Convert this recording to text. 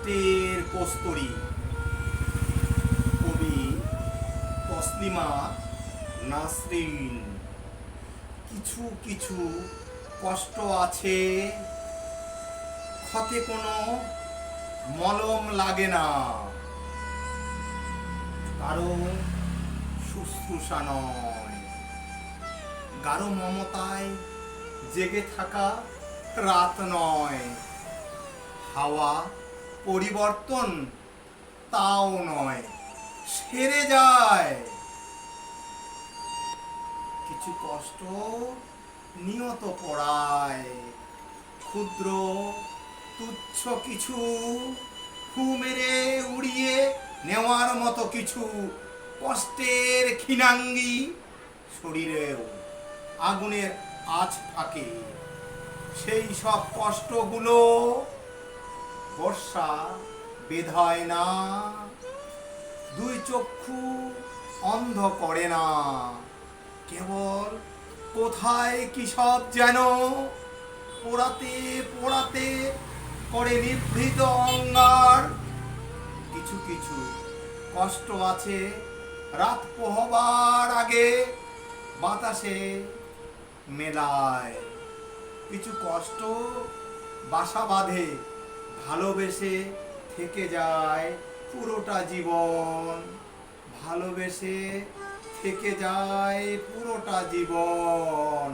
কষ্টের কস্তুরী। কবি তসলিমা নাসরিন। কিছু কিছু কষ্ট আছে, ক্ষতে কোনো মলম লাগে না, কারণ শুশ্রূষা নয়, গাঢ় মমতায় জেগে থাকা রাত নয়, হাওয়া পরিবর্তন তাও নয়, সেরে যায়। কিছু কষ্ট নিয়ত পড়ায়, ক্ষুদ্র তুচ্ছ কিছু, ফু মেরে উড়িয়ে নেওয়ার মতো কিছু কষ্টের ক্ষীণাঙ্গী শরীরেও আগুনের আঁচ থাকে। সেই সব কষ্টগুলো বর্ষা বেধায় না, দুই চক্ষু অন্ধ করে না, কেবল কোথায় কি সব যেন পোড়াতে পোড়াতে করে নিভৃত অঙ্গার। কিছু কিছু কষ্ট আছে, রাত পোহবার আগে বাতাসে মেলায়। কিছু কষ্ট বাসা বাঁধে, ভালোবেসে থেকে যায় পুরোটা জীবন, ভালোবেসে থেকে যায় পুরোটা জীবন।